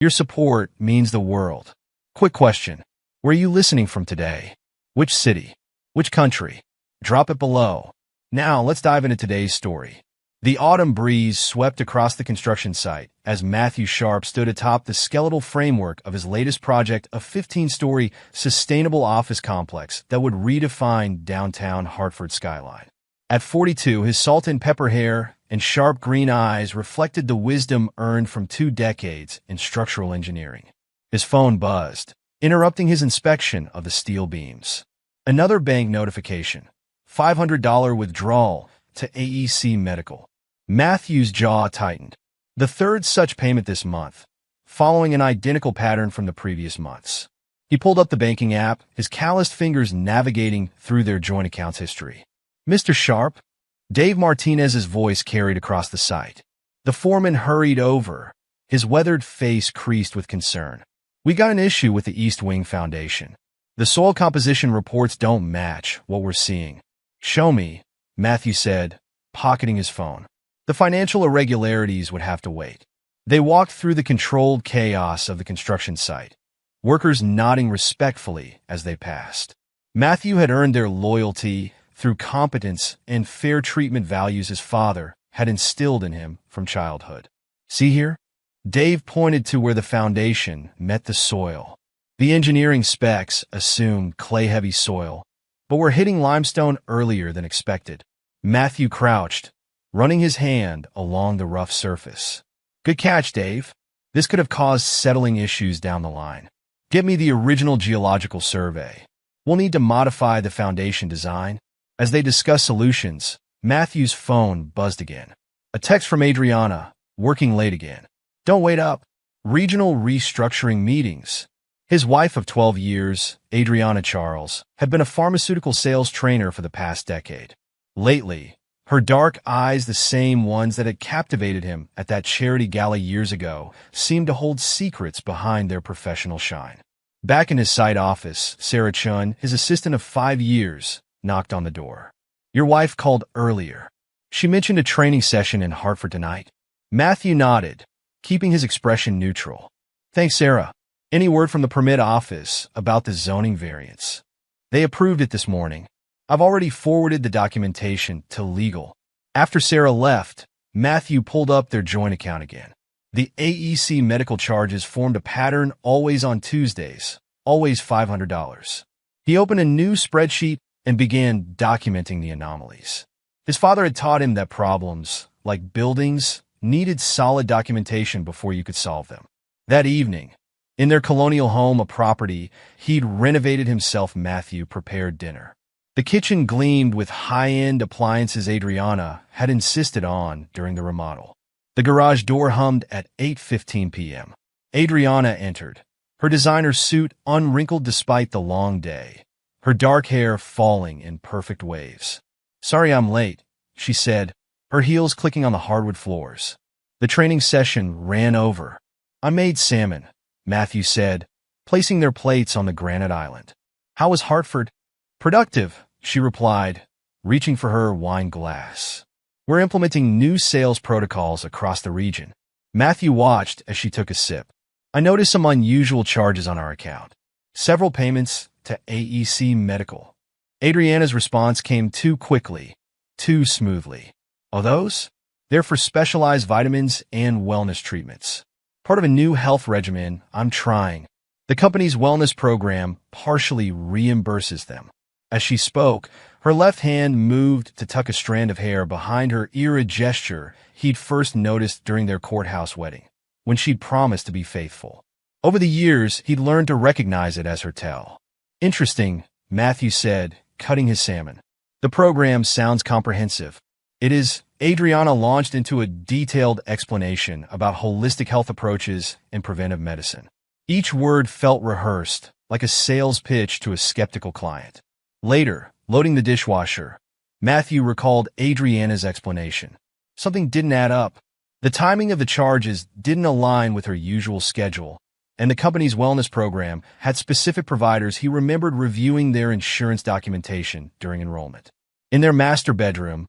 Your support means the world. Quick question. Where are you listening from today? Which city? Which country? Drop it below. Now, let's dive into today's story. The autumn breeze swept across the construction site as Matthew Sharp stood atop the skeletal framework of his latest project, a 15-story sustainable office complex that would redefine downtown Hartford skyline. At 42, his salt and pepper hair and sharp green eyes reflected the wisdom earned from 2 decades in structural engineering. His phone buzzed, interrupting his inspection of the steel beams. Another bank notification, $500 withdrawal to AEC Medical. Matthew's jaw tightened. The third such payment this month, following an identical pattern from the previous months. He pulled up the banking app, his calloused fingers navigating through their joint accounts history. Mr. Sharp? Dave Martinez's voice carried across the site. The foreman hurried over, his weathered face creased with concern. We got an issue with the East Wing Foundation. The soil composition reports don't match what we're seeing. Show me, Matthew said, pocketing his phone. The financial irregularities would have to wait. They walked through the controlled chaos of the construction site, workers nodding respectfully as they passed. Matthew had earned their loyalty through competence and fair treatment values his father had instilled in him from childhood. See here? Dave pointed to where the foundation met the soil. The engineering specs assumed clay-heavy soil, but were hitting limestone earlier than expected. Matthew crouched, running his hand along the rough surface. Good catch, Dave. This could have caused settling issues down the line. Get me the original geological survey. We'll need to modify the foundation design. As they discussed solutions, Matthew's phone buzzed again. A text from Adriana, working late again. Don't wait up. Regional restructuring meetings. His wife of 12 years, Adriana Charles, had been a pharmaceutical sales trainer for the past decade. Lately, her dark eyes, the same ones that had captivated him at that charity gala years ago, seemed to hold secrets behind their professional shine. Back in his site office, Sarah Chun, his assistant of 5 years, knocked on the door. Your wife called earlier. She mentioned a training session in Hartford tonight. Matthew nodded, keeping his expression neutral. Thanks, Sarah. Any word from the permit office about the zoning variance? They approved it this morning. I've already forwarded the documentation to legal. After Sarah left, Matthew pulled up their joint account again. The AEC medical charges formed a pattern always on Tuesdays, always $500. He opened a new spreadsheet and began documenting the anomalies. His father had taught him that problems, like buildings, needed solid documentation before you could solve them. That evening, in their colonial home, a property he'd renovated himself, Matthew prepared dinner. The kitchen gleamed with high-end appliances Adriana had insisted on during the remodel. The garage door hummed at 8:15 p.m. Adriana entered, her designer suit unwrinkled despite the long day, her dark hair falling in perfect waves. Sorry I'm late, she said, her heels clicking on the hardwood floors. The training session ran over. I made salmon, Matthew said, placing their plates on the granite island. How was Hartford? Productive, she replied, reaching for her wine glass. We're implementing new sales protocols across the region. Matthew watched as she took a sip. I noticed some unusual charges on our account. Several payments to AEC Medical. Adriana's response came too quickly, too smoothly. Oh, those? They're for specialized vitamins and wellness treatments. Part of a new health regimen I'm trying. The company's wellness program partially reimburses them. As she spoke, her left hand moved to tuck a strand of hair behind her ear, a gesture he'd first noticed during their courthouse wedding, when she'd promised to be faithful. Over the years, he'd learned to recognize it as her tell. Interesting, Matthew said, cutting his salmon. The program sounds comprehensive. It is. Adriana launched into a detailed explanation about holistic health approaches and preventive medicine. Each word felt rehearsed, like a sales pitch to a skeptical client. Later, loading the dishwasher, Matthew recalled Adriana's explanation. Something didn't add up. The timing of the charges didn't align with her usual schedule, and the company's wellness program had specific providers he remembered reviewing their insurance documentation during enrollment. In their master bedroom,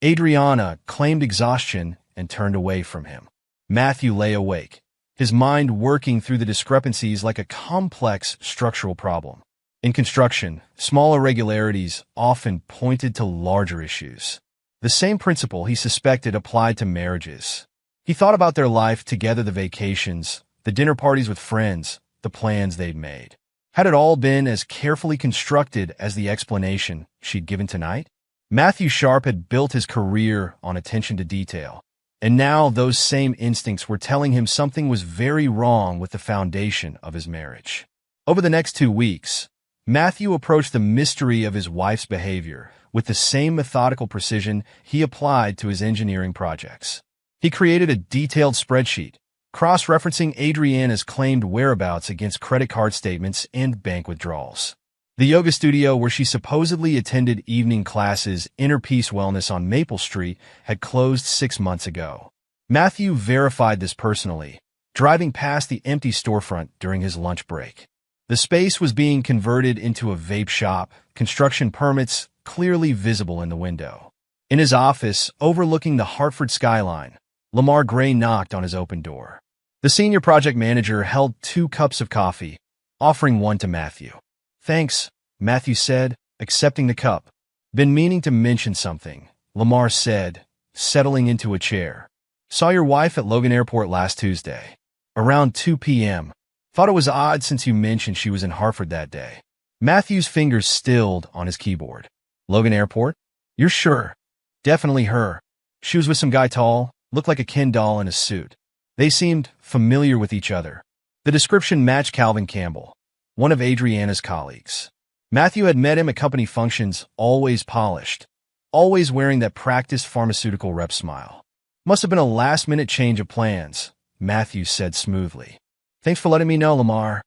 Adriana claimed exhaustion and turned away from him. Matthew lay awake, his mind working through the discrepancies like a complex structural problem. In construction, small irregularities often pointed to larger issues. The same principle he suspected applied to marriages. He thought about their life together, the vacations, the dinner parties with friends, the plans they'd made. Had it all been as carefully constructed as the explanation she'd given tonight? Matthew Sharp had built his career on attention to detail, and now those same instincts were telling him something was very wrong with the foundation of his marriage. Over the next 2 weeks, Matthew approached the mystery of his wife's behavior with the same methodical precision he applied to his engineering projects. He created a detailed spreadsheet, cross-referencing Adriana's claimed whereabouts against credit card statements and bank withdrawals. The yoga studio where she supposedly attended evening classes, Inner Peace Wellness on Maple Street, had closed 6 months ago. Matthew verified this personally, driving past the empty storefront during his lunch break. The space was being converted into a vape shop, construction permits clearly visible in the window. In his office, overlooking the Hartford skyline, Lamar Gray knocked on his open door. The senior project manager held 2 cups of coffee, offering one to Matthew. "Thanks," Matthew said, accepting the cup. "Been meaning to mention something," Lamar said, settling into a chair. "Saw your wife at Logan Airport last Tuesday, around 2 p.m. Thought it was odd since you mentioned she was in Hartford that day." Matthew's fingers stilled on his keyboard. "Logan Airport? You're sure?" "Definitely her. She was with some guy tall, looked like a Ken doll in a suit. They seemed familiar with each other." The description matched Calvin Campbell, one of Adriana's colleagues. Matthew had met him at company functions, always polished, always wearing that practiced pharmaceutical rep smile. "Must have been a last-minute change of plans," Matthew said smoothly. "Thanks for letting me know, Lamar."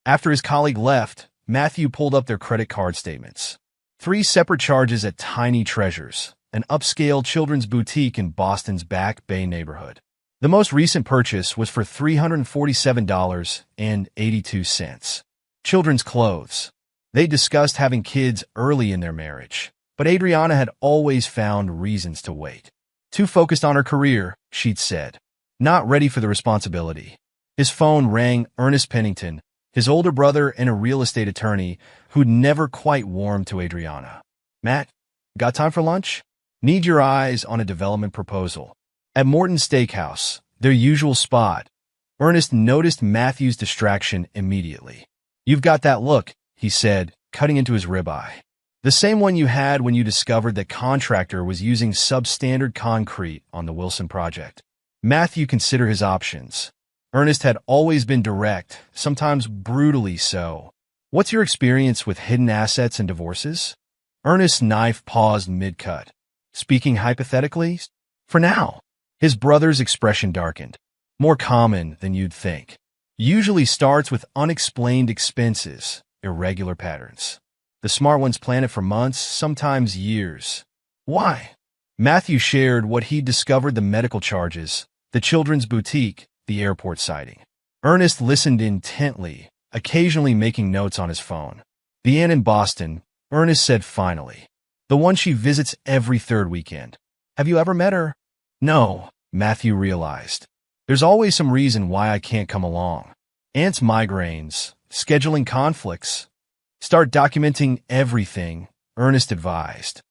After his colleague left, Matthew pulled up their credit card statements. 3 separate charges at Tiny Treasures, an upscale children's boutique in Boston's Back Bay neighborhood. The most recent purchase was for $347.82. Children's clothes. They discussed having kids early in their marriage, but Adriana had always found reasons to wait. Too focused on her career, she'd said. Not ready for the responsibility. His phone rang. Ernest Pennington, his older brother and a real estate attorney who'd never quite warmed to Adriana. "Matt, got time for lunch? Need your eyes on a development proposal." At Morton's Steakhouse, their usual spot, Ernest noticed Matthew's distraction immediately. "You've got that look," he said, cutting into his ribeye. "The same one you had when you discovered that contractor was using substandard concrete on the Wilson project." Matthew considered his options. Ernest had always been direct, sometimes brutally so. "What's your experience with hidden assets and divorces?" Ernest's knife paused mid-cut. "Speaking hypothetically, for now." His brother's expression darkened. "More common than you'd think. Usually starts with unexplained expenses, irregular patterns. The smart ones plan it for months, sometimes years." "Why?" Matthew shared what he'd discovered: the medical charges, the children's boutique, the airport sighting. Ernest listened intently, occasionally making notes on his phone. "The inn in Boston," Ernest said finally. "The one she visits every 3rd weekend. Have you ever met her?" "No," Matthew realized. "There's always some reason why I can't come along. Aunt's migraines, scheduling conflicts." "Start documenting everything," Ernest advised.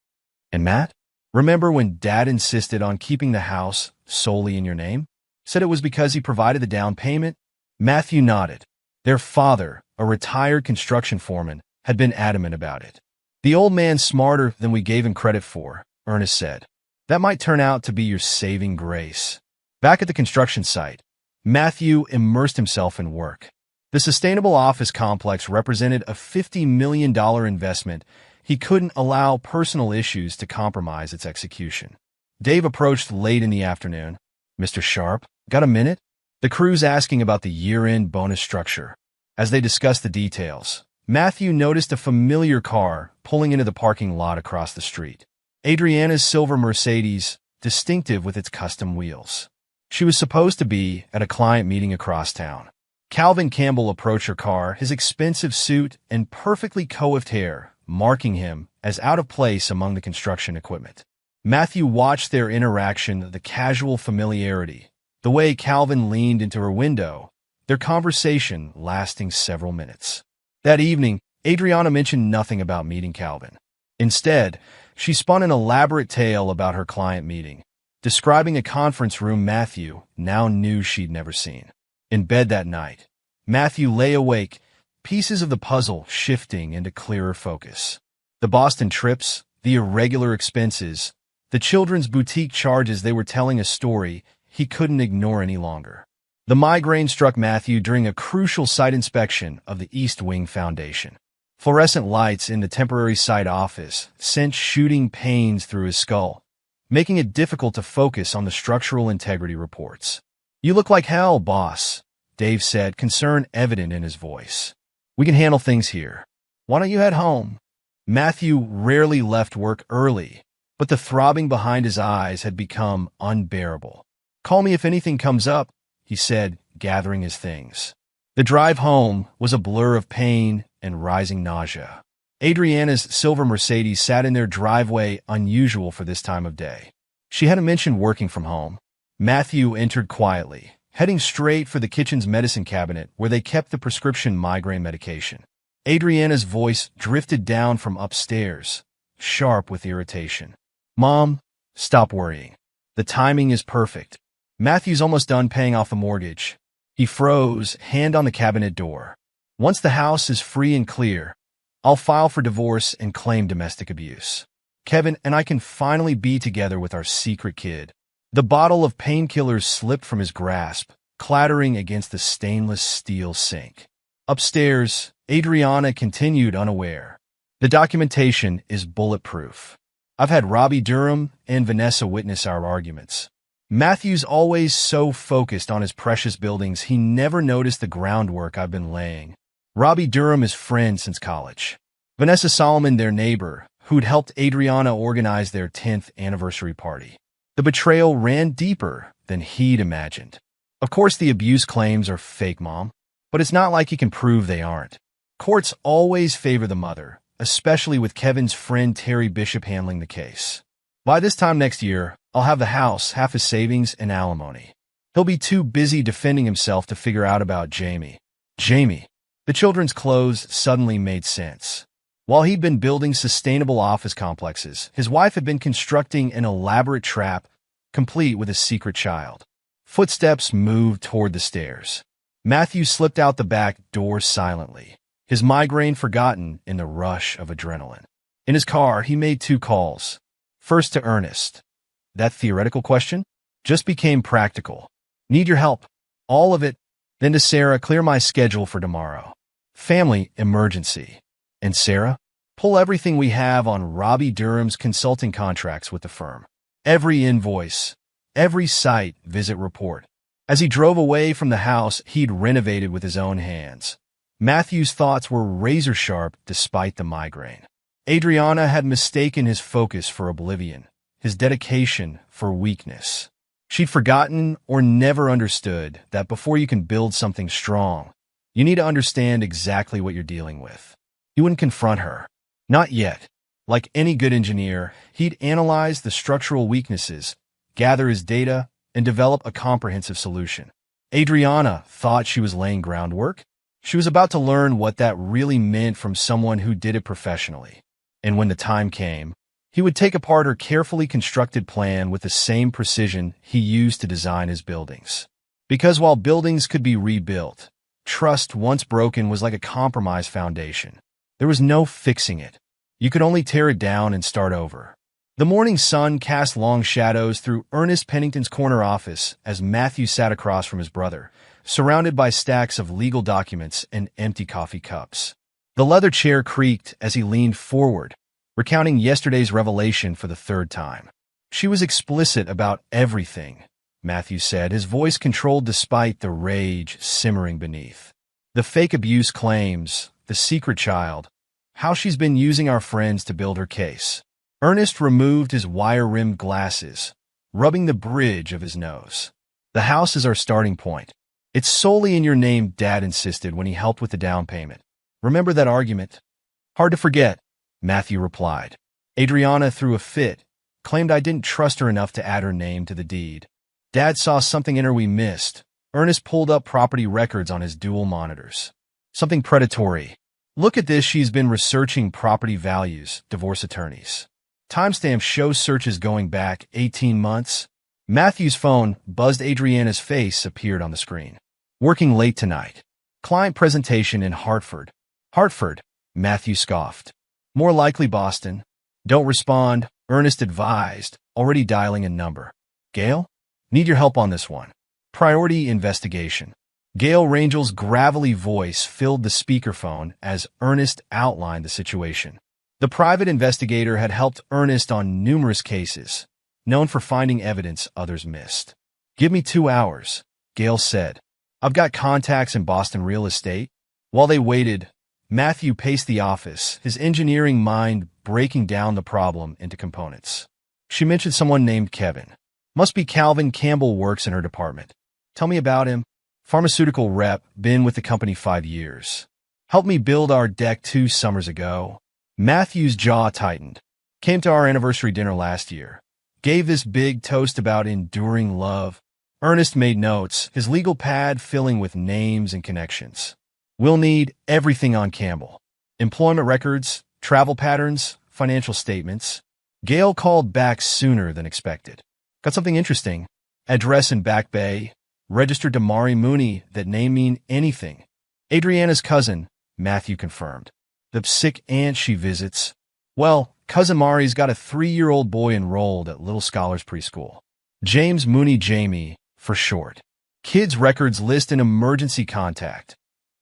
"And Matt? Remember when Dad insisted on keeping the house solely in your name? Said it was because he provided the down payment?" Matthew nodded. Their father, a retired construction foreman, had been adamant about it. "The old man's smarter than we gave him credit for," Ernest said. "That might turn out to be your saving grace." Back at the construction site, Matthew immersed himself in work. The sustainable office complex represented a $50 million investment. He couldn't allow personal issues to compromise its execution. Dave approached late in the afternoon. "Mr. Sharp, got a minute?" The crew's asking about the year-end bonus structure. As they discussed the details, Matthew noticed a familiar car pulling into the parking lot across the street. Adriana's silver Mercedes, distinctive with its custom wheels. She was supposed to be at a client meeting across town. Calvin Campbell approached her car, his expensive suit and perfectly coiffed hair marking him as out of place among the construction equipment. Matthew watched their interaction, the casual familiarity, the way Calvin leaned into her window, their conversation lasting several minutes. That evening, Adriana mentioned nothing about meeting Calvin. Instead, she spun an elaborate tale about her client meeting, describing a conference room Matthew now knew she'd never seen. In bed that night, Matthew lay awake, pieces of the puzzle shifting into clearer focus. The Boston trips, the irregular expenses, the children's boutique charges, they were telling a story he couldn't ignore any longer. The migraine struck Matthew during a crucial site inspection of the East Wing Foundation. Fluorescent lights in the temporary site office sent shooting pains through his skull, making it difficult to focus on the structural integrity reports. "You look like hell, boss," Dave said, concern evident in his voice. "We can handle things here. Why don't you head home?" Matthew rarely left work early, but the throbbing behind his eyes had become unbearable. "Call me if anything comes up," he said, gathering his things. The drive home was a blur of pain and rising nausea. Adriana's silver Mercedes sat in their driveway, unusual for this time of day. She hadn't mentioned working from home. Matthew entered quietly, heading straight for the kitchen's medicine cabinet where they kept the prescription migraine medication. Adriana's voice drifted down from upstairs, sharp with irritation. "Mom, stop worrying. The timing is perfect. Matthew's almost done paying off the mortgage." He froze, hand on the cabinet door. "Once the house is free and clear, I'll file for divorce and claim domestic abuse. Kevin and I can finally be together with our secret kid." The bottle of painkillers slipped from his grasp, clattering against the stainless steel sink. Upstairs, Adriana continued unaware. "The documentation is bulletproof. I've had Robbie Durham and Vanessa witness our arguments." Matthew's always so focused on his precious buildings, he never noticed the groundwork I've been laying. Robbie Durham is friends since college. Vanessa Solomon, their neighbor, who'd helped Adriana organize their 10th anniversary party. The betrayal ran deeper than he'd imagined. Of course, the abuse claims are fake, Mom, but it's not like he can prove they aren't. Courts always favor the mother, especially with Kevin's friend Terry Bishop handling the case. "By this time next year, I'll have the house, half his savings, and alimony. He'll be too busy defending himself to figure out about Jamie." Jamie. The children's clothes suddenly made sense. While he'd been building sustainable office complexes, his wife had been constructing an elaborate trap, complete with a secret child. Footsteps moved toward the stairs. Matthew slipped out the back door silently, his migraine forgotten in the rush of adrenaline. In his car, he made 2 calls. First to Ernest. That theoretical question just became practical. "Need your help. All of it." Then to Sarah, "Clear my schedule for tomorrow. Family emergency." And Sarah, "Pull everything we have on Robbie Durham's consulting contracts with the firm. Every invoice, every site visit report." As he drove away from the house he'd renovated with his own hands, Matthew's thoughts were razor-sharp despite the migraine. Adriana had mistaken his focus for oblivion, his dedication for weakness. She'd forgotten or never understood that before you can build something strong, you need to understand exactly what you're dealing with. He wouldn't confront her. Not yet. Like any good engineer, he'd analyze the structural weaknesses, gather his data, and develop a comprehensive solution. Adriana thought she was laying groundwork. She was about to learn what that really meant from someone who did it professionally. And when the time came, he would take apart her carefully constructed plan with the same precision he used to design his buildings. Because while buildings could be rebuilt, trust once broken was like a compromised foundation. There was no fixing it. You could only tear it down and start over. The morning sun cast long shadows through Ernest Pennington's corner office as Matthew sat across from his brother, surrounded by stacks of legal documents and empty coffee cups. The leather chair creaked as he leaned forward, recounting yesterday's revelation for the 3rd time. "She was explicit about everything," Matthew said, his voice controlled despite the rage simmering beneath. "The fake abuse claims, the secret child, how she's been using our friends to build her case." Ernest removed his wire-rimmed glasses, rubbing the bridge of his nose. "The house is our starting point. It's solely in your name," Dad insisted when he helped with the down payment. "Remember that argument?" "Hard to forget," Matthew replied. Adriana threw a fit, claimed I didn't trust her enough to add her name to the deed. "Dad saw something in her we missed," Ernest pulled up property records on his dual monitors. Something predatory. Look at this, she's been researching property values, divorce attorneys. Timestamp shows searches going back 18 months. Matthew's phone buzzed. Adriana's face appeared on the screen. Working late tonight. Client presentation in Hartford. Hartford, Matthew scoffed. More likely Boston. Don't respond, Ernest advised, already dialing a number. Gail? Need your help on this one. Priority investigation. Gail Rangel's gravelly voice filled the speakerphone as Ernest outlined the situation. The private investigator had helped Ernest on numerous cases, known for finding evidence others missed. Give me 2 hours, Gail said. I've got contacts in Boston real estate. While they waited, Matthew paced the office, his engineering mind breaking down the problem into components. She mentioned someone named Kevin. Must be Calvin Campbell, works in her department. Tell me about him. Pharmaceutical rep, been with the company 5 years. Helped me build our deck 2 summers ago. Matthew's jaw tightened. Came to our anniversary dinner last year. Gave this big toast about enduring love. Ernest made notes, his legal pad filling with names and connections. We'll need everything on Campbell. Employment records, travel patterns, financial statements. Gail called back sooner than expected. Got something interesting. Address in Back Bay. Registered to Mari Mooney. That name mean anything. Adriana's cousin, Matthew confirmed. The sick aunt she visits. Well, cousin Mari's got a 3-year-old boy enrolled at Little Scholars Preschool. James Mooney, Jamie, for short. Kids records list an emergency contact.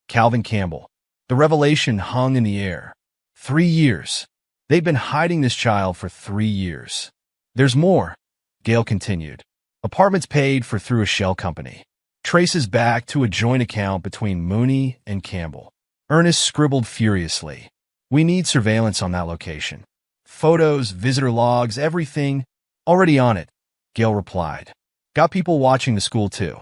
Calvin Campbell. The revelation hung in the air. 3 years. They've been hiding this child for 3 years. There's more, Gail continued. Apartments paid for through a shell company. Traces back to a joint account between Mooney and Campbell. Ernest scribbled furiously. We need surveillance on that location. Photos, visitor logs, everything. Already on it, Gail replied. Got people watching the school too.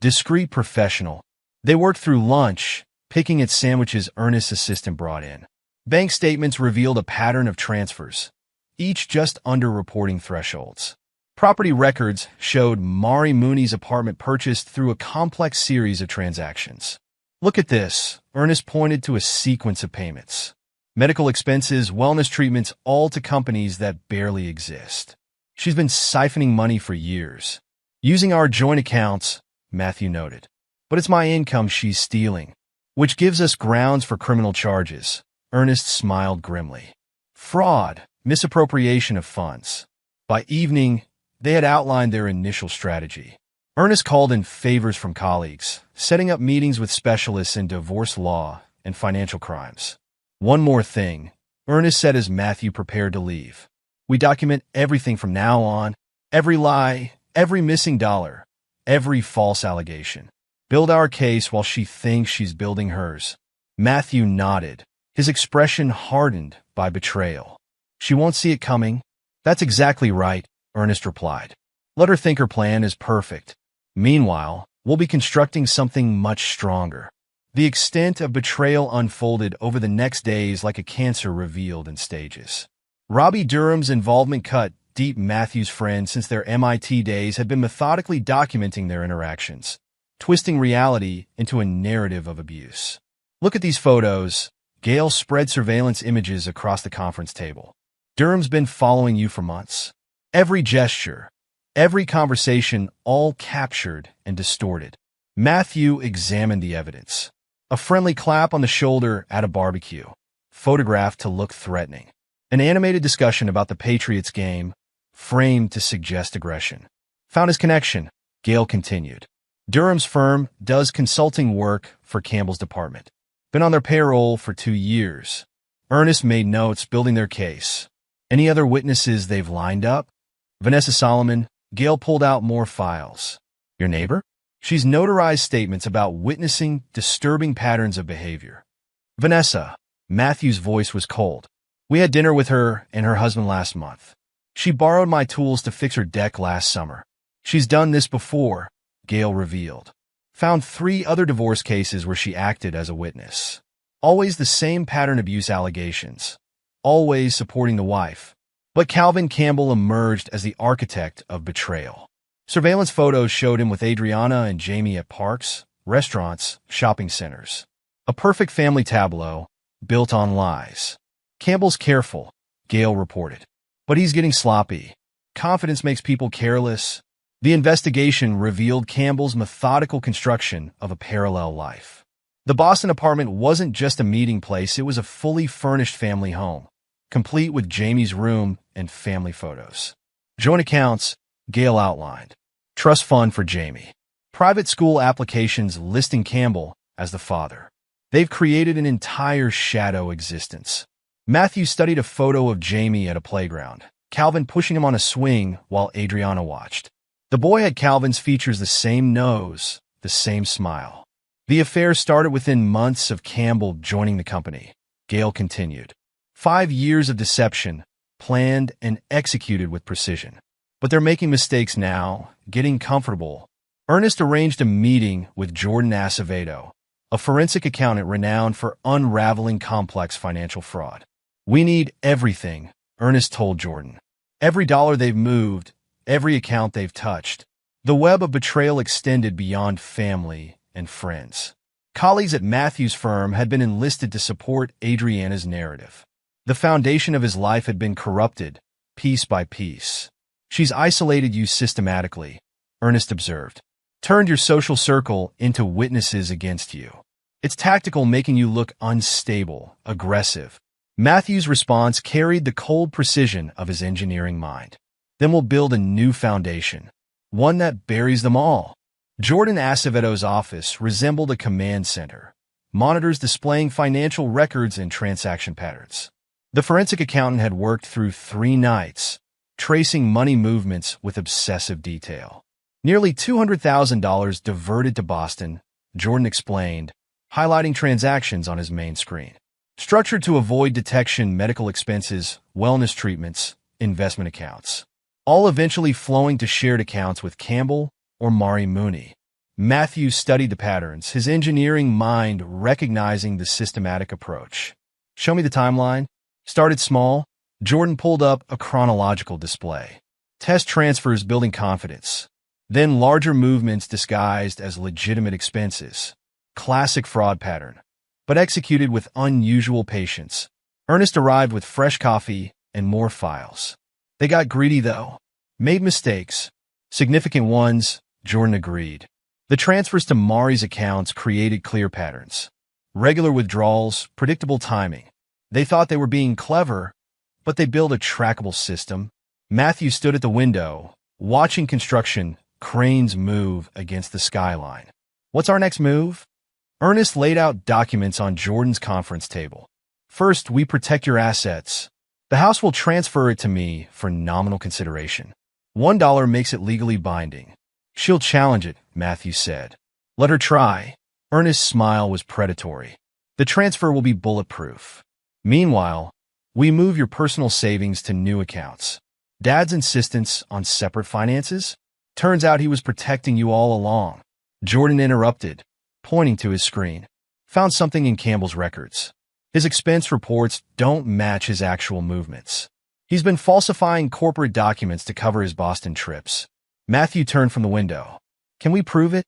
Discreet professional. They worked through lunch, picking at sandwiches Ernest's assistant brought in. Bank statements revealed a pattern of transfers, each just under reporting thresholds. Property records showed Mari Mooney's apartment purchased through a complex series of transactions. Look at this, Ernest pointed to a sequence of payments. Medical expenses, wellness treatments, all to companies that barely exist. She's been siphoning money for years. Using our joint accounts, Matthew noted. But it's my income she's stealing, which gives us grounds for criminal charges. Ernest smiled grimly. Fraud, misappropriation of funds. By evening, they had outlined their initial strategy. Ernest called in favors from colleagues, setting up meetings with specialists in divorce law and financial crimes. One more thing, Ernest said as Matthew prepared to leave. We document everything from now on, every lie, every missing dollar, every false allegation. Build our case while she thinks she's building hers. Matthew nodded, his expression hardened by betrayal. She won't see it coming. That's exactly right, Ernest replied. Let her think her plan is perfect. Meanwhile, we'll be constructing something much stronger. The extent of betrayal unfolded over the next days like a cancer revealed in stages. Robbie Durham's involvement cut deep. Matthew's friends since their MIT days had been methodically documenting their interactions, twisting reality into a narrative of abuse. Look at these photos. Gail spread surveillance images across the conference table. Durham's been following you for months. Every gesture, every conversation, all captured and distorted. Matthew examined the evidence. A friendly clap on the shoulder at a barbecue, photographed to look threatening. An animated discussion about the Patriots game, framed to suggest aggression. Found his connection, Gail continued. Durham's firm does consulting work for Campbell's department. Been on their payroll for 2 years. Ernest made notes building their case. Any other witnesses they've lined up? Vanessa Solomon. Gail pulled out more files. Your neighbor? She's notarized statements about witnessing disturbing patterns of behavior. Vanessa. Matthew's voice was cold. We had dinner with her and her husband last month. She borrowed my tools to fix her deck last summer. She's done this before, Gail revealed. Found 3 other divorce cases where she acted as a witness. Always the same pattern abuse allegations. Always supporting the wife. But Calvin Campbell emerged as the architect of betrayal. Surveillance photos showed him with Adriana and Jamie at parks, restaurants, shopping centers. A perfect family tableau, built on lies. Campbell's careful, Gail reported. But he's getting sloppy. Confidence makes people careless. The investigation revealed Campbell's methodical construction of a parallel life. The Boston apartment wasn't just a meeting place, it was a fully furnished family home, complete with Jamie's room and family photos. Joint accounts, Gail outlined. Trust fund for Jamie. Private school applications listing Campbell as the father. They've created an entire shadow existence. Matthew studied a photo of Jamie at a playground, Calvin pushing him on a swing while Adriana watched. The boy had Calvin's features, the same nose, the same smile. The affair started within months of Campbell joining the company. Gail continued. 5 years of deception, planned and executed with precision. But they're making mistakes now, getting comfortable. Ernest arranged a meeting with Jordan Acevedo, a forensic accountant renowned for unraveling complex financial fraud. We need everything, Ernest told Jordan. Every dollar they've moved, every account they've touched. The web of betrayal extended beyond family and friends. Colleagues at Matthew's firm had been enlisted to support Adriana's narrative. The foundation of his life had been corrupted, piece by piece. She's isolated you systematically, Ernest observed. Turned your social circle into witnesses against you. It's tactical, making you look unstable, aggressive. Matthew's response carried the cold precision of his engineering mind. Then we'll build a new foundation, one that buries them all. Jordan Acevedo's office resembled a command center, monitors displaying financial records and transaction patterns. The forensic accountant had worked through 3 nights, tracing money movements with obsessive detail. Nearly $200,000 diverted to Boston, Jordan explained, highlighting transactions on his main screen. Structured to avoid detection, medical expenses, wellness treatments, investment accounts. All eventually flowing to shared accounts with Campbell or Mari Mooney. Matthew studied the patterns, his engineering mind recognizing the systematic approach. Show me the timeline. Started small, Jordan pulled up a chronological display. Test transfers building confidence. Then larger movements disguised as legitimate expenses. Classic fraud pattern, but executed with unusual patience. Ernest arrived with fresh coffee and more files. They got greedy, though. Made mistakes. Significant ones, Jordan agreed. The transfers to Mari's accounts created clear patterns. Regular withdrawals, predictable timing. They thought they were being clever, but they built a trackable system. Matthew stood at the window, watching construction cranes move against the skyline. What's our next move? Ernest laid out documents on Jordan's conference table. First, we protect your assets. The house will transfer it to me for nominal consideration. $1 makes it legally binding. She'll challenge it, Matthew said. Let her try. Ernest's smile was predatory. The transfer will be bulletproof. Meanwhile, we move your personal savings to new accounts. Dad's insistence on separate finances? Turns out he was protecting you all along. Jordan interrupted, pointing to his screen. Found something in Campbell's records. His expense reports don't match his actual movements. He's been falsifying corporate documents to cover his Boston trips. Matthew turned from the window. Can we prove it?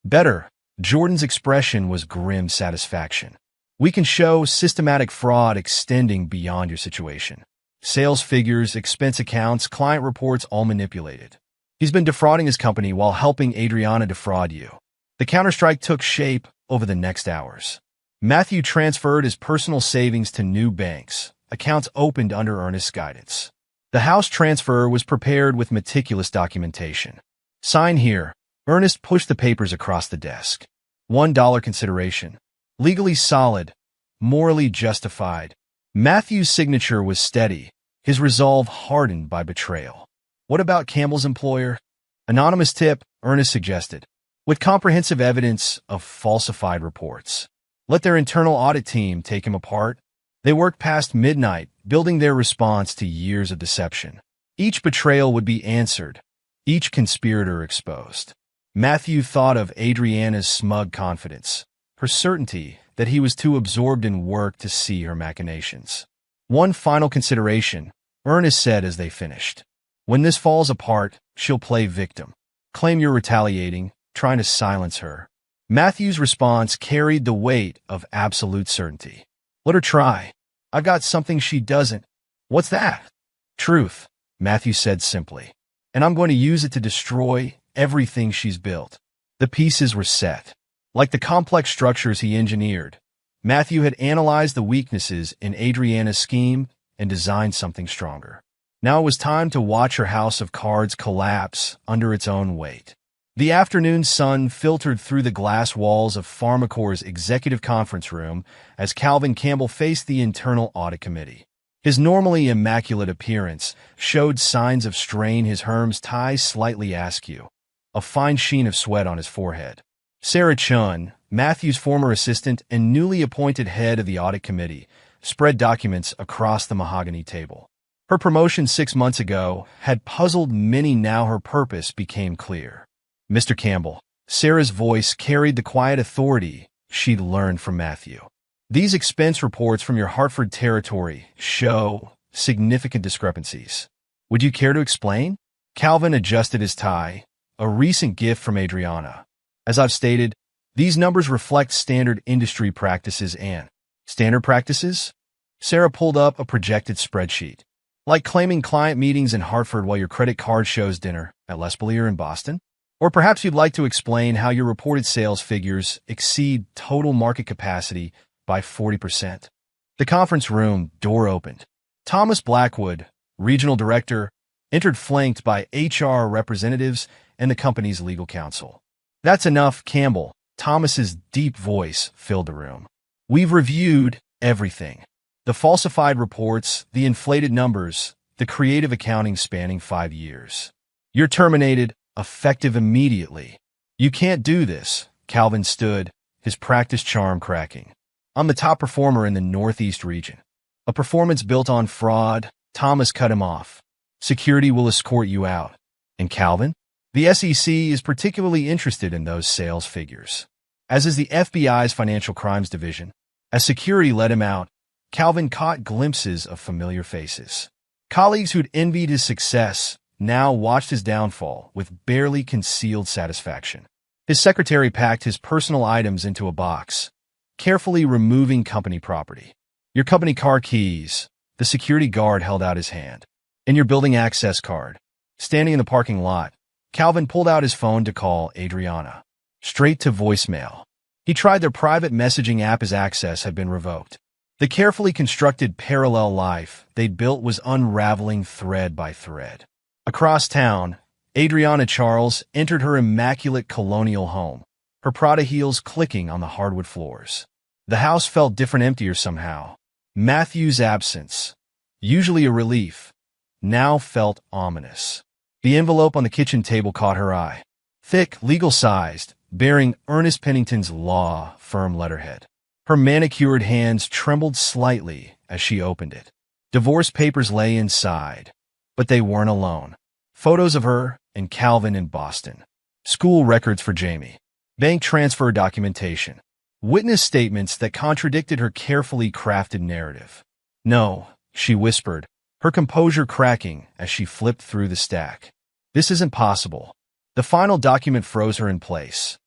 Better. Jordan's expression was grim satisfaction. We can show systematic fraud extending beyond your situation. Sales figures, expense accounts, client reports all manipulated. He's been defrauding his company while helping Adriana defraud you. The counterstrike took shape over the next hours. Matthew transferred his personal savings to new banks, accounts opened under Ernest's guidance. The house transfer was prepared with meticulous documentation. Sign here. Ernest pushed the papers across the desk. $1 consideration. Legally solid, morally justified. Matthew's signature was steady, his resolve hardened by betrayal. What about Campbell's employer? Anonymous tip, Ernest suggested, with comprehensive evidence of falsified reports. Let their internal audit team take him apart. They worked past midnight, building their response to years of deception. Each betrayal would be answered, each conspirator exposed. Matthew thought of Adriana's smug confidence, her certainty that he was too absorbed in work to see her machinations. One final consideration, Ernest said as they finished. When this falls apart, she'll play victim. claim you're retaliating, trying to silence her. Matthew's response carried the weight of absolute certainty. Let her try. I've got something she doesn't. What's that? Truth, Matthew said simply. And I'm going to use it to destroy everything she's built. The pieces were set. Like the complex structures he engineered, Matthew had analyzed the weaknesses in Adriana's scheme and designed something stronger. Now it was time to watch her house of cards collapse under its own weight. The afternoon sun filtered through the glass walls of Pharmacor's executive conference room as Calvin Campbell faced the internal audit committee. His normally immaculate appearance showed signs of strain, his Hermes tie slightly askew, a fine sheen of sweat on his forehead. Sarah Chun, Matthew's former assistant and newly appointed head of the audit committee, spread documents across the mahogany table. Her promotion 6 months ago had puzzled many. Now her purpose became clear. Mr. Campbell, Sarah's voice carried the quiet authority she'd learned from Matthew. These expense reports from your Hartford territory show significant discrepancies. Would you care to explain? Calvin adjusted his tie, a recent gift from Adriana. As I've stated, these numbers reflect standard industry practices and standard practices? Sarah pulled up a projected spreadsheet. Like claiming client meetings in Hartford while your credit card shows dinner at L'Espalier in Boston? Or perhaps you'd like to explain how your reported sales figures exceed total market capacity by 40%. The conference room door opened. Thomas Blackwood, regional director, entered flanked by HR representatives and the company's legal counsel. That's enough, Campbell. Thomas's deep voice filled the room. We've reviewed everything. The falsified reports, the inflated numbers, the creative accounting spanning 5 years. You're terminated, effective immediately. You can't do this. Calvin stood, his practice charm cracking. I'm the top performer in the Northeast region. A performance built on fraud. Thomas cut him off. Security will escort you out. And Calvin? The SEC is particularly interested in those sales figures, as is the FBI's Financial Crimes Division. As security let him out, Calvin caught glimpses of familiar faces. Colleagues who'd envied his success now watched his downfall with barely concealed satisfaction. His secretary packed his personal items into a box, carefully removing company property. Your company car keys. The security guard held out his hand. And your building access card. Standing in the parking lot, Calvin pulled out his phone to call Adriana. Straight to voicemail. He tried their private messaging app. His access had been revoked. The carefully constructed parallel life they'd built was unraveling thread by thread. Across town, Adriana Charles entered her immaculate colonial home, her Prada heels clicking on the hardwood floors. The house felt different, emptier somehow. Matthew's absence, usually a relief, now felt ominous. The envelope on the kitchen table caught her eye. Thick, legal-sized, bearing Ernest Pennington's law firm letterhead. Her manicured hands trembled slightly as she opened it. Divorce papers lay inside, but they weren't alone. Photos of her and Calvin in Boston. School records for Jamie. Bank transfer documentation. Witness statements that contradicted her carefully crafted narrative. No, she whispered, her composure cracking as she flipped through the stack. This isn't possible. The final document froze her in place.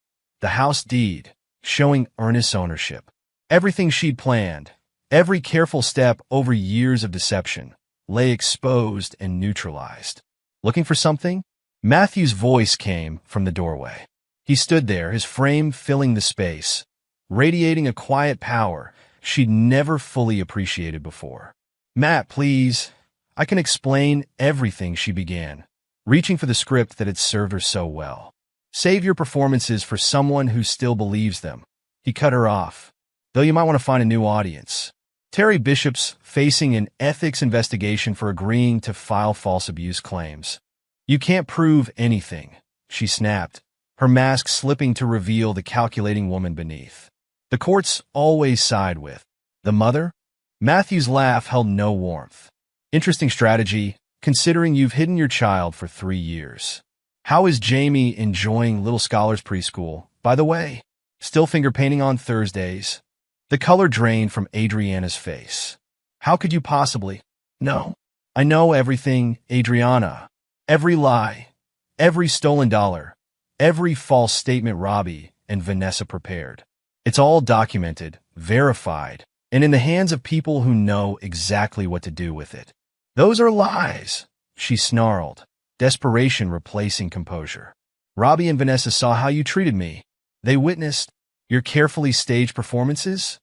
The house deed, showing Ernest's ownership. Everything she'd planned, every careful step over years of deception, lay exposed and neutralized. Looking for something? Matthew's voice came from the doorway. He stood there, his frame filling the space, radiating a quiet power she'd never fully appreciated before. Matt, please. I can explain everything, she began, reaching for the script that had served her so well. Save your performances for someone who still believes them. He cut her off. Though you might want to find a new audience. Terry Bishop's facing an ethics investigation for agreeing to file false abuse claims. You can't prove anything, she snapped, her mask slipping to reveal the calculating woman beneath. The courts always side with the mother. Matthew's laugh held no warmth. Interesting strategy, considering you've hidden your child for 3 years. How is Jamie enjoying Little Scholars Preschool, by the way? Still finger painting on Thursdays? The color drained from Adriana's face. How could you possibly? No. I know everything, Adriana. Every lie. Every stolen dollar. Every false statement Robbie and Vanessa prepared. It's all documented, verified, and in the hands of people who know exactly what to do with it. Those are lies, she snarled, desperation replacing composure. Robbie and Vanessa saw how you treated me. They witnessed your carefully staged performances?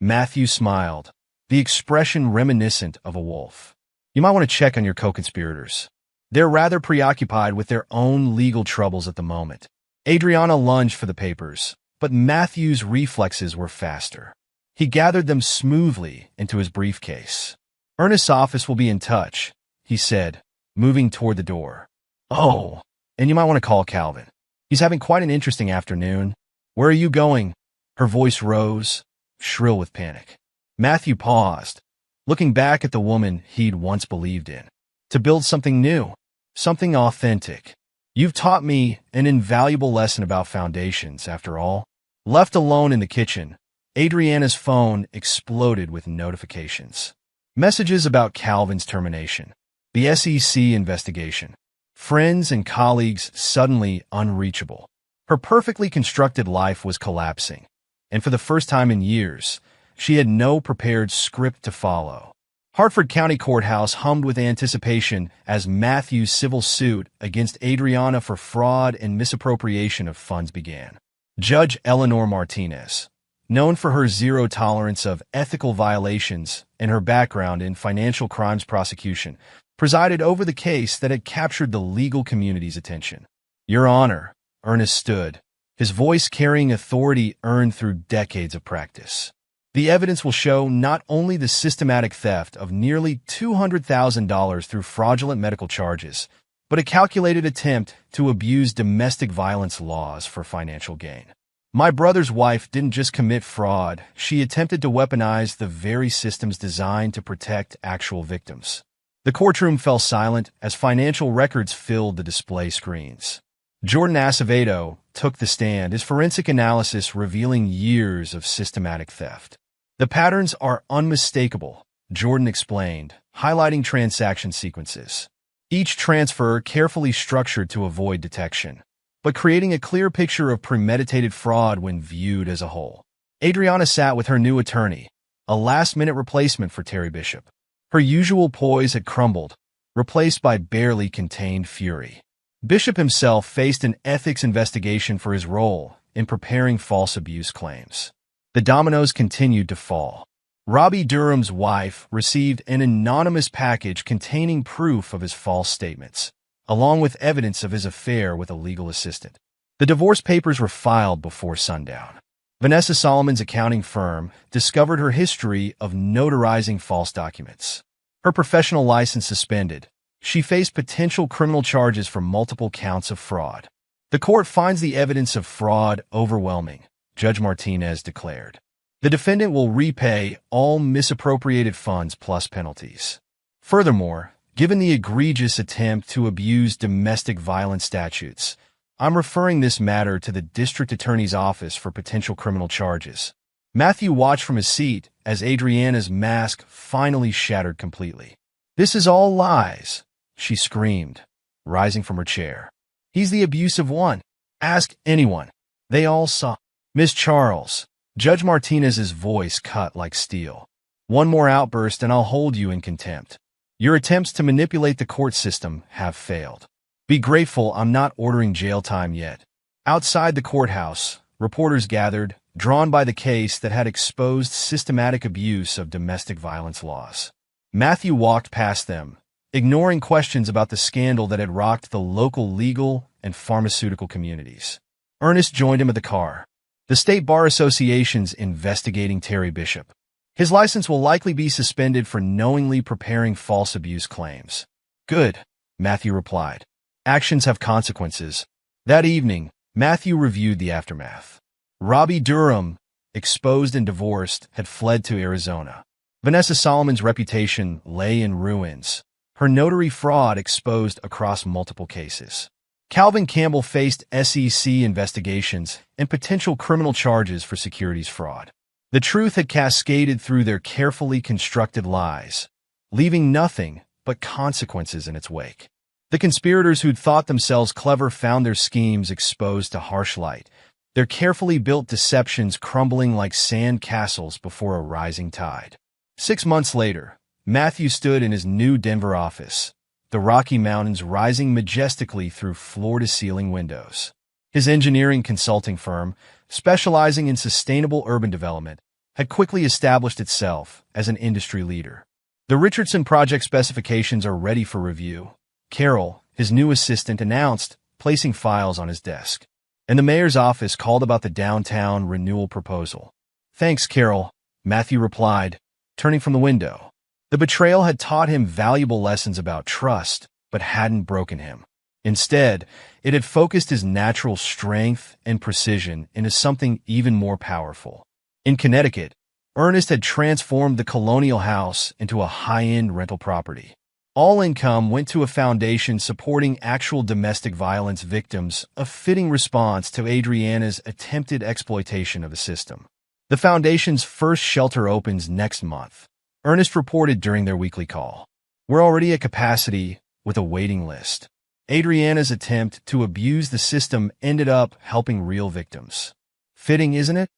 Matthew smiled, the expression reminiscent of a wolf. You might want to check on your co-conspirators. They're rather preoccupied with their own legal troubles at the moment. Adriana lunged for the papers, but Matthew's reflexes were faster. He gathered them smoothly into his briefcase. Ernest's office will be in touch, he said, moving toward the door. Oh, and you might want to call Calvin. He's having quite an interesting afternoon. Where are you going? Her voice rose, shrill with panic. Matthew paused, looking back at the woman he'd once believed in. To build something new, something authentic. You've taught me an invaluable lesson about foundations, after all. Left alone in the kitchen, Adriana's phone exploded with notifications. Messages about Calvin's termination, the SEC investigation, friends and colleagues suddenly unreachable. Her perfectly constructed life was collapsing, and for the first time in years, she had no prepared script to follow. Hartford County Courthouse hummed with anticipation as Matthew's civil suit against Adriana for fraud and misappropriation of funds began. Judge Eleanor Martinez, known for her zero tolerance of ethical violations and her background in financial crimes prosecution, presided over the case that had captured the legal community's attention. Your Honor, Ernest stood, his voice carrying authority earned through decades of practice. The evidence will show not only the systematic theft of nearly $200,000 through fraudulent medical charges, but a calculated attempt to abuse domestic violence laws for financial gain. My brother's wife didn't just commit fraud, she attempted to weaponize the very systems designed to protect actual victims. The courtroom fell silent as financial records filled the display screens. Jordan Acevedo took the stand, his forensic analysis revealing years of systematic theft. The patterns are unmistakable, Jordan explained, highlighting transaction sequences. Each transfer carefully structured to avoid detection, but creating a clear picture of premeditated fraud when viewed as a whole. Adriana sat with her new attorney, a last-minute replacement for Terry Bishop. Her usual poise had crumbled, replaced by barely contained fury. Bishop himself faced an ethics investigation for his role in preparing false abuse claims. The dominoes continued to fall. Robbie Durham's wife received an anonymous package containing proof of his false statements, along with evidence of his affair with a legal assistant. The divorce papers were filed before sundown. Vanessa Solomon's accounting firm discovered her history of notarizing false documents. Her professional license suspended, she faced potential criminal charges for multiple counts of fraud. The court finds the evidence of fraud overwhelming, Judge Martinez declared. The defendant will repay all misappropriated funds plus penalties. Furthermore, given the egregious attempt to abuse domestic violence statutes, I'm referring this matter to the district attorney's office for potential criminal charges. Matthew watched from his seat as Adriana's mask finally shattered completely. This is all lies, she screamed, rising from her chair. He's the abusive one. Ask anyone. They all saw. Miss Charles, Judge Martinez's voice cut like steel. One more outburst and I'll hold you in contempt. Your attempts to manipulate the court system have failed. Be grateful I'm not ordering jail time yet. Outside the courthouse, reporters gathered, drawn by the case that had exposed systematic abuse of domestic violence laws. Matthew walked past them, ignoring questions about the scandal that had rocked the local legal and pharmaceutical communities. Ernest joined him at the car. The State Bar Association's investigating Terry Bishop. His license will likely be suspended for knowingly preparing false abuse claims. Good, Matthew replied. Actions have consequences. That evening, Matthew reviewed the aftermath. Robbie Durham, exposed and divorced, had fled to Arizona. Vanessa Solomon's reputation lay in ruins, her notary fraud exposed across multiple cases. Calvin Campbell faced SEC investigations and potential criminal charges for securities fraud. The truth had cascaded through their carefully constructed lies, leaving nothing but consequences in its wake. The conspirators who'd thought themselves clever found their schemes exposed to harsh light, their carefully built deceptions crumbling like sand castles before a rising tide. 6 months later, Matthew stood in his new Denver office, the Rocky Mountains rising majestically through floor-to-ceiling windows. His engineering consulting firm, specializing in sustainable urban development, had quickly established itself as an industry leader. The Richardson project specifications are ready for review, Carol, his new assistant, announced, placing files on his desk. And the mayor's office called about the downtown renewal proposal. "Thanks, Carol," Matthew replied, turning from the window. The betrayal had taught him valuable lessons about trust, but hadn't broken him. Instead, it had focused his natural strength and precision into something even more powerful. In Connecticut, Ernest had transformed the colonial house into a high-end rental property. All income went to a foundation supporting actual domestic violence victims, a fitting response to Adriana's attempted exploitation of the system. The foundation's first shelter opens next month, Ernest reported during their weekly call. "We're already at capacity with a waiting list." Adriana's attempt to abuse the system ended up helping real victims. Fitting, isn't it?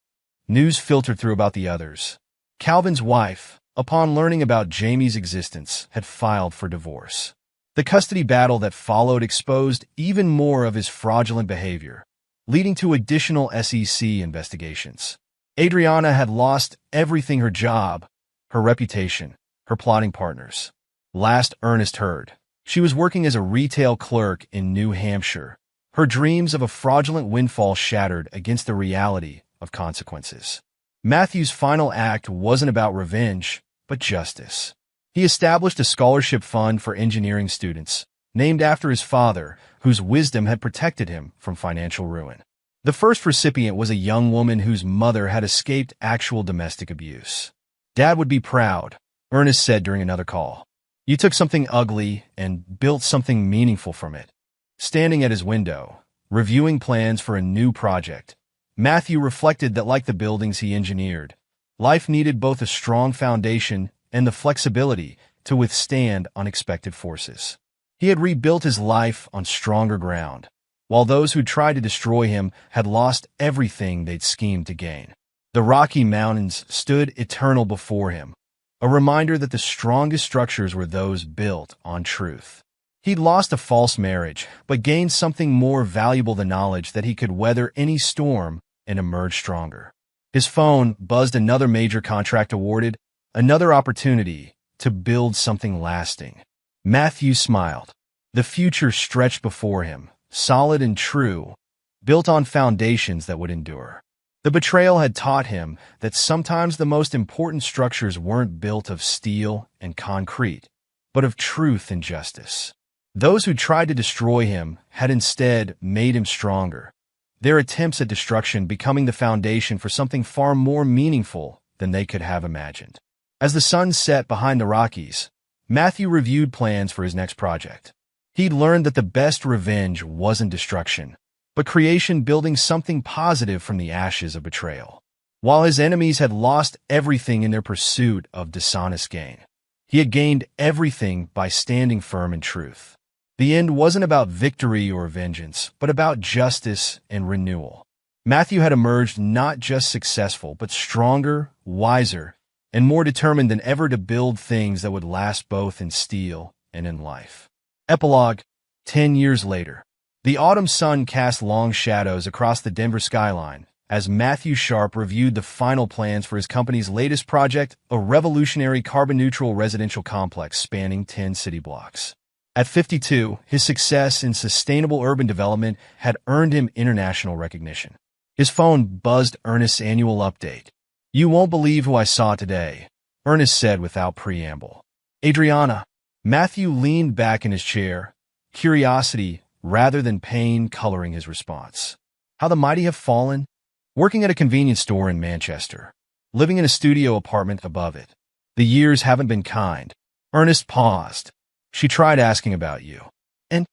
News filtered through about the others. Calvin's wife, upon learning about Jamie's existence, had filed for divorce. The custody battle that followed exposed even more of his fraudulent behavior, leading to additional SEC investigations. Adriana had lost everything: her job, her reputation, her plotting partners. Last Ernest heard, she was working as a retail clerk in New Hampshire, her dreams of a fraudulent windfall shattered against the reality of consequences. Matthew's final act wasn't about revenge, but justice. He established a scholarship fund for engineering students, named after his father, whose wisdom had protected him from financial ruin. The first recipient was a young woman whose mother had escaped actual domestic abuse. "Dad would be proud," Ernest said during another call. "You took something ugly and built something meaningful from it." Standing at his window, reviewing plans for a new project, Matthew reflected that, like the buildings he engineered, life needed both a strong foundation and the flexibility to withstand unexpected forces. He had rebuilt his life on stronger ground, while those who tried to destroy him had lost everything they'd schemed to gain. The Rocky Mountains stood eternal before him, a reminder that the strongest structures were those built on truth. He'd lost a false marriage, but gained something more valuable: the knowledge that he could weather any storm and emerge stronger. His phone buzzed. Another major contract awarded, another opportunity to build something lasting. Matthew smiled. The future stretched before him, solid and true, built on foundations that would endure. The betrayal had taught him that sometimes the most important structures weren't built of steel and concrete, but of truth and justice. Those who tried to destroy him had instead made him stronger, their attempts at destruction becoming the foundation for something far more meaningful than they could have imagined. As the sun set behind the Rockies, Matthew reviewed plans for his next project. He'd learned that the best revenge wasn't destruction, but creation, building something positive from the ashes of betrayal. While his enemies had lost everything in their pursuit of dishonest gain, he had gained everything by standing firm in truth. The end wasn't about victory or vengeance, but about justice and renewal. Matthew had emerged not just successful, but stronger, wiser, and more determined than ever to build things that would last both in steel and in life. Epilogue. 10 years later. The autumn sun cast long shadows across the Denver skyline as Matthew Sharp reviewed the final plans for his company's latest project, a revolutionary carbon-neutral residential complex spanning 10 city blocks. At 52, his success in sustainable urban development had earned him international recognition. His phone buzzed Ernest's annual update. "You won't believe who I saw today," Ernest said without preamble. "Adriana." Matthew leaned back in his chair, curiosity rather than pain coloring his response. How the mighty have fallen. Working at a convenience store in Manchester, living in a studio apartment above it. The years haven't been kind. Ernest paused. "She tried asking about you. And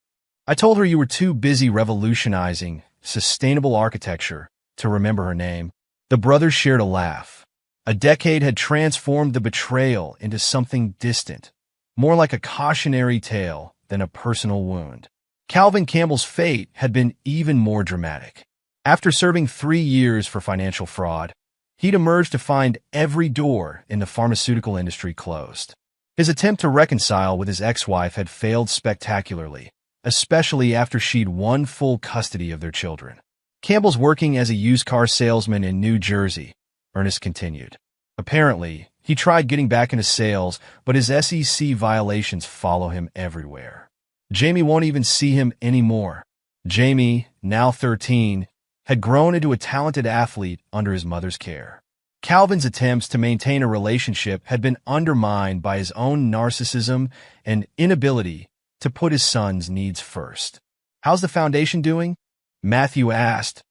I told her you were too busy revolutionizing sustainable architecture to remember her name." The brothers shared a laugh. A decade had transformed the betrayal into something distant, more like a cautionary tale than a personal wound. Calvin Campbell's fate had been even more dramatic. After serving 3 years for financial fraud, he'd emerged to find every door in the pharmaceutical industry closed. His attempt to reconcile with his ex-wife had failed spectacularly, especially after she'd won full custody of their children. Campbell's working as a used car salesman in New Jersey, Ernest continued. Apparently, he tried getting back into sales, but his SEC violations follow him everywhere. Jamie won't even see him anymore. Jamie, now 13, had grown into a talented athlete under his mother's care. Calvin's attempts to maintain a relationship had been undermined by his own narcissism and inability to put his son's needs first. "How's the foundation doing?" Matthew asked,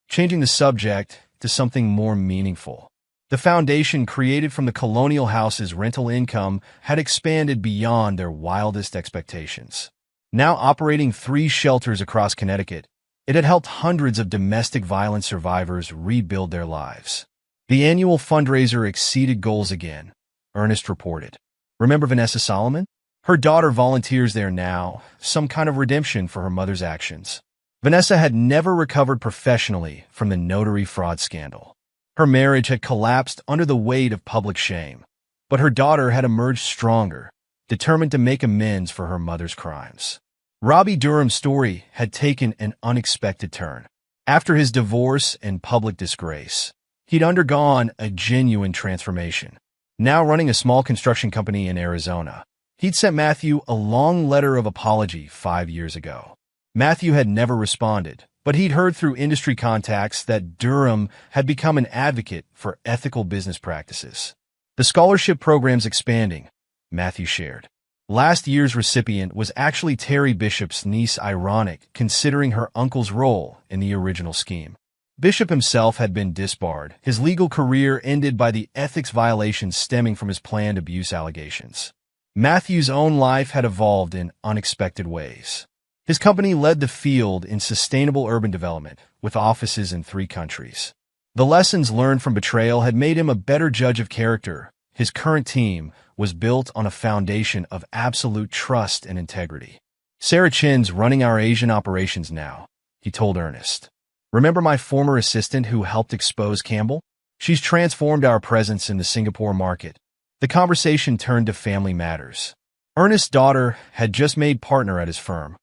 changing the subject to something more meaningful. The foundation, created from the colonial house's rental income, had expanded beyond their wildest expectations. Now operating 3 shelters across Connecticut, it had helped hundreds of domestic violence survivors rebuild their lives. The annual fundraiser exceeded goals again, Ernest reported. "Remember Vanessa Solomon? Her daughter volunteers there now, some kind of redemption for her mother's actions." Vanessa had never recovered professionally from the notary fraud scandal. Her marriage had collapsed under the weight of public shame, but her daughter had emerged stronger, determined to make amends for her mother's crimes. Robbie Durham's story had taken an unexpected turn. After his divorce and public disgrace, he'd undergone a genuine transformation. Now running a small construction company in Arizona, he'd sent Matthew a long letter of apology 5 years ago. Matthew had never responded, but he'd heard through industry contacts that Durham had become an advocate for ethical business practices. "The scholarship program's expanding," Matthew shared. Last year's recipient was actually Terry Bishop's niece, ironic considering her uncle's role in the original scheme. Bishop himself had been disbarred, his legal career ended by the ethics violations stemming from his planned abuse allegations. Matthew's own life had evolved in unexpected ways. His company led the field in sustainable urban development, with offices in 3 countries. The lessons learned from betrayal had made him a better judge of character. His current team was built on a foundation of absolute trust and integrity. "Sarah Chin's running our Asian operations now," he told Ernest. "Remember my former assistant who helped expose Campbell? She's transformed our presence in the Singapore market." The conversation turned to family matters. Ernest's daughter had just made partner at his firm,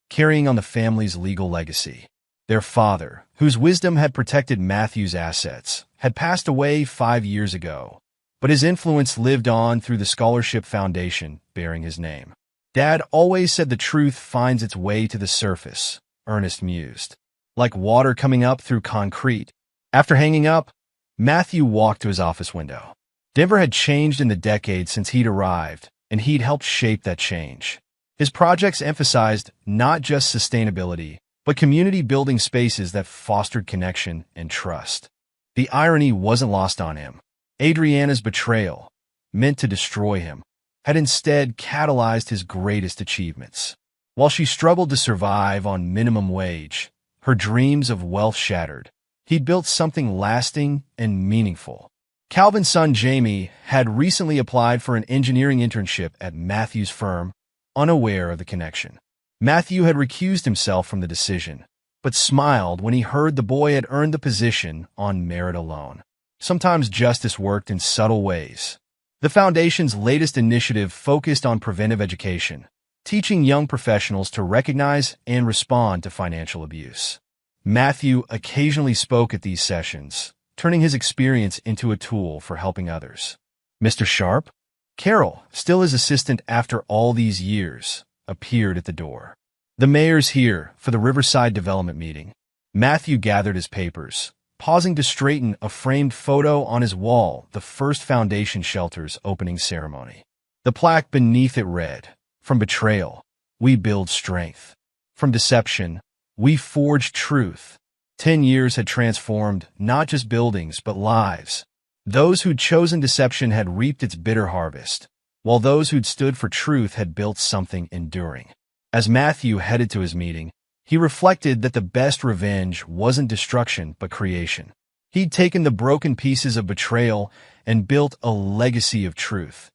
carrying on the family's legal legacy. Their father, whose wisdom had protected Matthew's assets, had passed away 5 years ago, but his influence lived on through the scholarship foundation bearing his name. "Dad always said the truth finds its way to the surface," Ernest mused. "Like water coming up through concrete." After hanging up, Matthew walked to his office window. Denver had changed in the decades since he'd arrived, and he'd helped shape that change. His projects emphasized not just sustainability, but community-building spaces that fostered connection and trust. The irony wasn't lost on him. Adriana's betrayal, meant to destroy him, had instead catalyzed his greatest achievements. While she struggled to survive on minimum wage, her dreams of wealth shattered, he'd built something lasting and meaningful. Calvin's son Jamie had recently applied for an engineering internship at Matthew's firm, unaware of the connection. Matthew had recused himself from the decision, but smiled when he heard the boy had earned the position on merit alone. Sometimes justice worked in subtle ways. The Foundation's latest initiative focused on preventive education, teaching young professionals to recognize and respond to financial abuse. Matthew occasionally spoke at these sessions, turning his experience into a tool for helping others. "Mr. Sharp?" Carol, still his assistant after all these years, appeared at the door. "The mayor's here for the Riverside Development meeting." Matthew gathered his papers, pausing to straighten a framed photo on his wall, the first Foundation shelter's opening ceremony. The plaque beneath it read, "From betrayal, we build strength. From deception, we forge truth." 10 years had transformed not just buildings, but lives. Those who'd chosen deception had reaped its bitter harvest, while those who'd stood for truth had built something enduring. As Matthew headed to his meeting, he reflected that the best revenge wasn't destruction, but creation. He'd taken the broken pieces of betrayal and built a legacy of truth,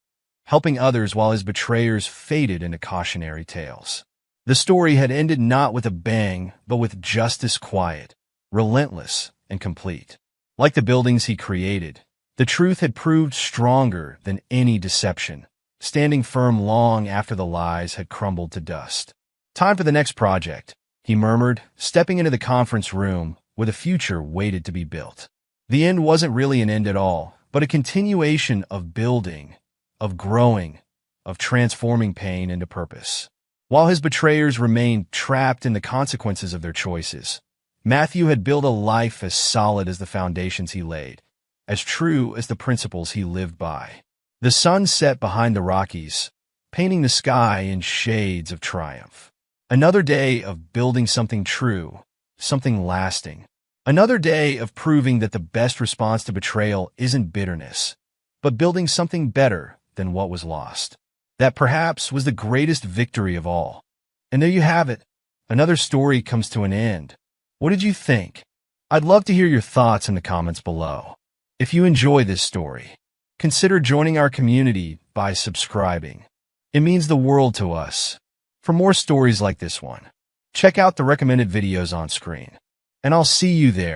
helping others while his betrayers faded into cautionary tales. The story had ended not with a bang, but with justice quiet, relentless, and complete. Like the buildings he created, the truth had proved stronger than any deception, standing firm long after the lies had crumbled to dust. Time for the next project, he murmured, stepping into the conference room where the future waited to be built. The end wasn't really an end at all, but a continuation of building, of growing, of transforming pain into purpose. While his betrayers remained trapped in the consequences of their choices, Matthew had built a life as solid as the foundations he laid, as true as the principles he lived by. The sun set behind the Rockies, painting the sky in shades of triumph. Another day of building something true, something lasting. Another day of proving that the best response to betrayal isn't bitterness, but building something better than what was lost. That perhaps was the greatest victory of all. And there you have it. Another story comes to an end. What did you think? I'd love to hear your thoughts in the comments below. If you enjoy this story, consider joining our community by subscribing. It means the world to us. For more stories like this one, check out the recommended videos on screen. And I'll see you there.